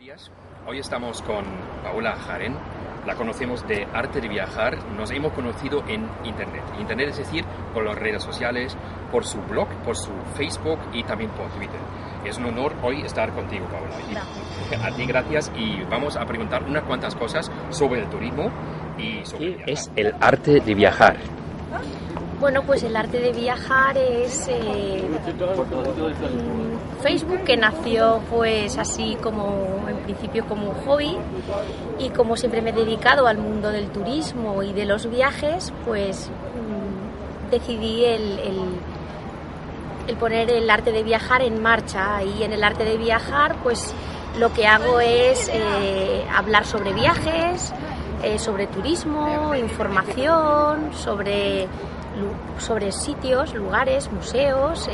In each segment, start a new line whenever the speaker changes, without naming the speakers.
días. Hoy estamos con Paula Jaren. La conocemos de Arte de Viajar. Nos hemos conocido en Internet. Internet es decir, por las redes sociales, por su blog, por su Facebook y también por Twitter. Es un honor hoy estar contigo, Paula. A ti gracias y vamos a preguntar unas cuantas cosas sobre el turismo y sobre ¿qué es el arte de viajar?
Bueno, pues el arte de viajar es Facebook, que nació pues así como en principio como un hobby, y como siempre me he dedicado al mundo del turismo y de los viajes, pues decidí el poner el arte de viajar en marcha. Y en el arte de viajar pues lo que hago es hablar sobre viajes, sobre turismo, información, sobre sitios, lugares, museos,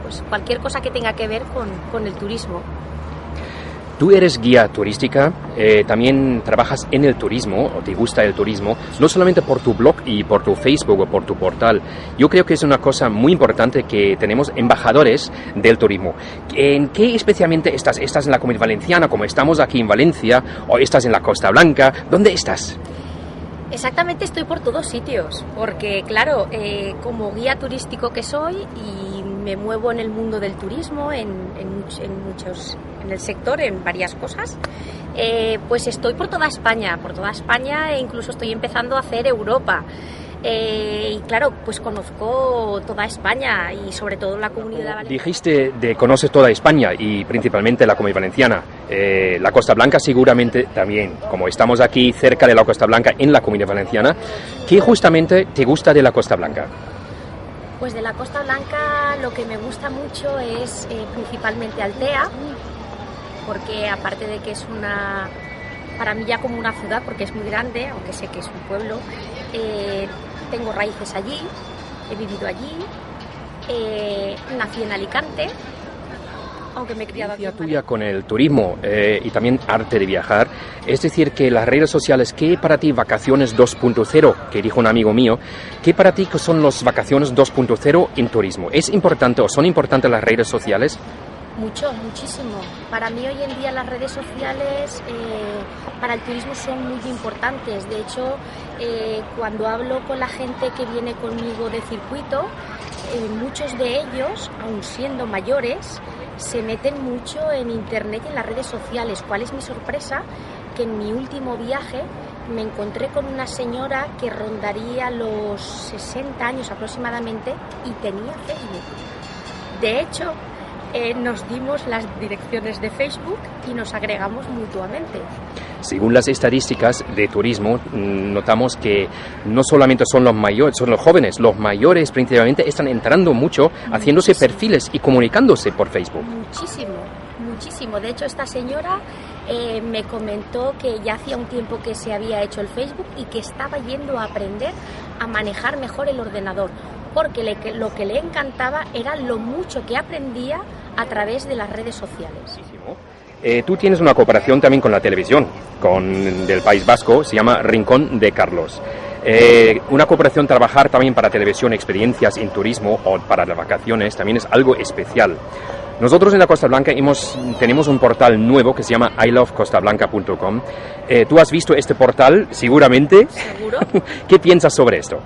pues cualquier cosa que tenga que ver con el turismo.
Tú eres guía turística, también trabajas en el turismo, o te gusta el turismo, no solamente por tu blog y por tu Facebook o por tu portal. Yo creo que es una cosa muy importante que tenemos embajadores del turismo. ¿En qué especialmente estás? ¿Estás en la Comunidad Valenciana, como estamos aquí en Valencia, o estás en la Costa Blanca? ¿Dónde estás?
Exactamente, estoy por todos sitios, porque claro, como guía turístico que soy y me muevo en el mundo del turismo, en el sector, en varias cosas, pues estoy por toda España e incluso estoy empezando a hacer Europa. Y claro, pues conozco toda España y sobre todo la Comunidad Valenciana.
Dijiste de conoces toda España y principalmente la Comunidad Valenciana. La Costa Blanca seguramente también. Como estamos aquí cerca de la Costa Blanca en la Comunidad Valenciana, ¿qué justamente te gusta de la Costa Blanca?
Pues de la Costa Blanca lo que me gusta mucho es principalmente Altea, porque aparte de que es para mí ya como una ciudad, porque es muy grande, aunque sé que es un pueblo, tengo raíces allí, he vivido allí, nací en Alicante, aunque me he criado aquí.
Tuya con el turismo y también arte de viajar, es decir, que las redes sociales, ¿qué para ti vacaciones 2.0? Que dijo un amigo mío, ¿qué para ti son las vacaciones 2.0 en turismo? ¿Es importante o son importantes las redes sociales?
Muchísimo. Para mí hoy en día las redes sociales para el turismo son muy importantes. De hecho, cuando hablo con la gente que viene conmigo de circuito, muchos de ellos, aun siendo mayores, se meten mucho en internet y en las redes sociales. ¿Cuál es mi sorpresa? Que en mi último viaje me encontré con una señora que rondaría los 60 años aproximadamente y tenía Facebook. De hecho, nos dimos las direcciones de Facebook y nos agregamos mutuamente.
Según las estadísticas de turismo, notamos que no solamente son los mayores, son los jóvenes, los mayores principalmente están entrando mucho, haciéndose perfiles y comunicándose por Facebook.
Muchísimo. De hecho, esta señora me comentó que ya hacía un tiempo que se había hecho el Facebook y que estaba yendo a aprender a manejar mejor el ordenador, porque lo que le encantaba era lo mucho que aprendía a través de las redes sociales.
Tú tienes una cooperación también con la televisión, del País Vasco, se llama Rincón de Carlos. Una cooperación, trabajar también para televisión, experiencias en turismo o para las vacaciones, también es algo especial. Nosotros en la Costa Blanca tenemos un portal nuevo que se llama ilovecostablanca.com. ¿Tú has visto este portal seguramente?
¿Seguro?
¿Qué piensas sobre esto?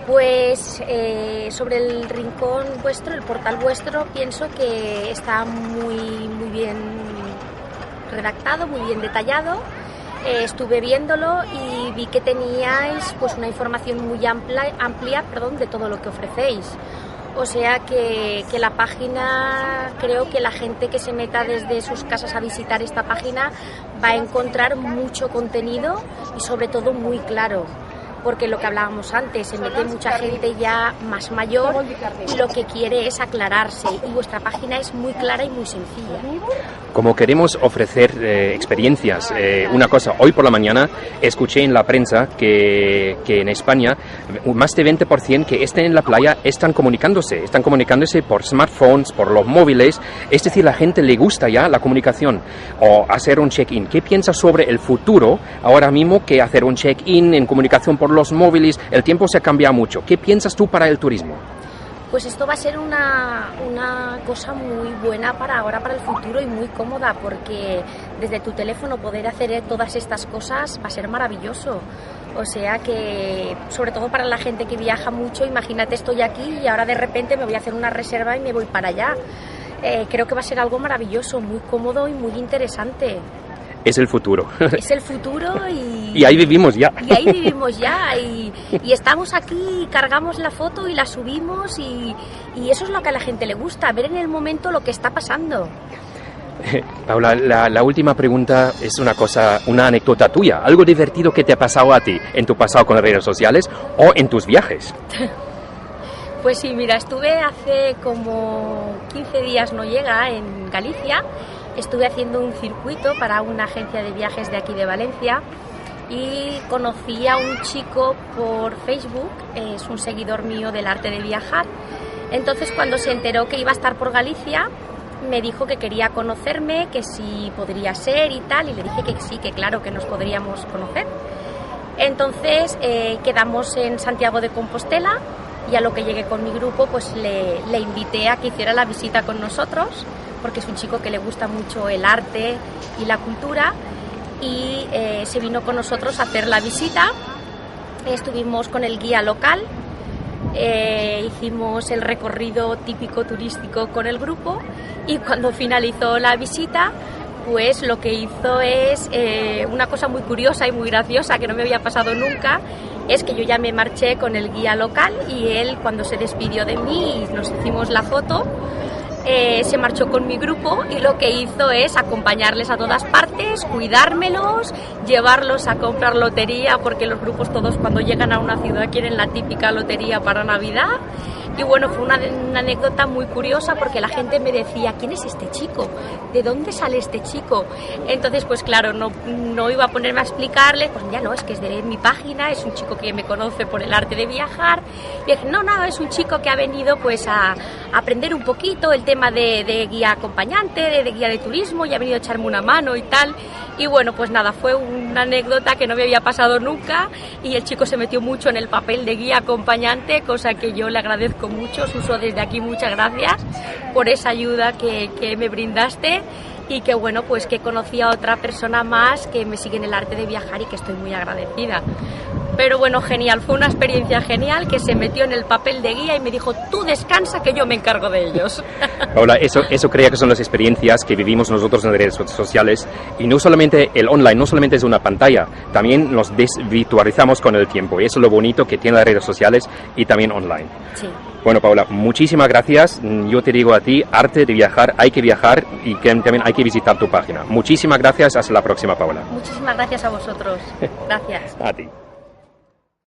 Pues sobre el rincón vuestro, el portal vuestro, pienso que está muy bien redactado, muy bien detallado. Estuve viéndolo y vi que teníais pues una información muy amplia de todo lo que ofrecéis. O sea que la página, creo que la gente que se meta desde sus casas a visitar esta página va a encontrar mucho contenido y sobre todo muy claro. Porque lo que hablábamos antes, se mete mucha gente ya más mayor y lo que quiere es aclararse, y vuestra página es muy clara y muy sencilla.
Como queremos ofrecer experiencias, una cosa, hoy por la mañana escuché en la prensa que en España más de 20% que estén en la playa están comunicándose por smartphones, por los móviles, es decir, la gente le gusta ya la comunicación o hacer un check-in. ¿Qué piensas sobre el futuro ahora mismo que hacer un check-in en comunicación por los móviles? El tiempo se ha cambiado mucho. ¿Qué piensas tú para el turismo?
Pues esto va a ser una cosa muy buena para ahora, para el futuro, y muy cómoda, porque desde tu teléfono poder hacer todas estas cosas va a ser maravilloso. O sea que, sobre todo para la gente que viaja mucho, imagínate, estoy aquí y ahora de repente me voy a hacer una reserva y me voy para allá. Creo que va a ser algo maravilloso, muy cómodo y muy interesante.
Es el futuro.
Es el futuro
y ahí vivimos ya.
Y ahí vivimos ya. Y estamos aquí, cargamos la foto y la subimos y eso es lo que a la gente le gusta, ver en el momento lo que está pasando.
Paula, la última pregunta es una anécdota tuya, algo divertido que te ha pasado a ti en tu pasado con las redes sociales o en tus viajes.
Pues sí, mira, estuve hace como 15 días, no llega, en Galicia. Estuve haciendo un circuito para una agencia de viajes de aquí de Valencia y conocí a un chico por Facebook, es un seguidor mío del arte de viajar. Entonces, cuando se enteró que iba a estar por Galicia, me dijo que quería conocerme, que si podría ser y tal, y le dije que sí, que claro que nos podríamos conocer. Entonces quedamos en Santiago de Compostela y a lo que llegué con mi grupo pues le invité a que hiciera la visita con nosotros, porque es un chico que le gusta mucho el arte y la cultura, y se vino con nosotros a hacer la visita. Estuvimos con el guía local, hicimos el recorrido típico turístico con el grupo, y cuando finalizó la visita pues lo que hizo es una cosa muy curiosa y muy graciosa que no me había pasado nunca, es que yo ya me marché con el guía local y él, cuando se despidió de mí y nos hicimos la foto, se marchó con mi grupo y lo que hizo es acompañarles a todas partes, cuidármelos, llevarlos a comprar lotería, porque los grupos todos cuando llegan a una ciudad quieren la típica lotería para Navidad. Y bueno, fue una anécdota muy curiosa, porque la gente me decía, ¿quién es este chico? ¿De dónde sale este chico? Entonces, pues claro, no iba a ponerme a explicarles, pues ya no, es que es de mi página, es un chico que me conoce por el arte de viajar. Y dije, no, es un chico que ha venido pues a aprender un poquito el tema de guía acompañante, de guía de turismo, y ha venido a echarme una mano y tal. Y bueno, pues nada, fue una anécdota que no me había pasado nunca, y el chico se metió mucho en el papel de guía acompañante, cosa que yo le agradezco mucho. Suso, desde aquí muchas gracias por esa ayuda que me brindaste, y que bueno, pues que conocí a otra persona más que me sigue en el arte de viajar y que estoy muy agradecida. Pero bueno, genial, fue una experiencia genial, que se metió en el papel de guía y me dijo, tú descansa que yo me encargo de ellos.
Paula, eso creo que son las experiencias que vivimos nosotros en las redes sociales, y no solamente el online, no solamente es una pantalla, también nos desvirtualizamos con el tiempo, y eso es lo bonito que tienen las redes sociales y también online.
Sí.
Bueno, Paula, muchísimas gracias. Yo te digo a ti, arte de viajar, hay que viajar, y que también hay que visitar tu página. Muchísimas gracias, hasta la próxima, Paula.
Muchísimas gracias a vosotros. Gracias.
A ti.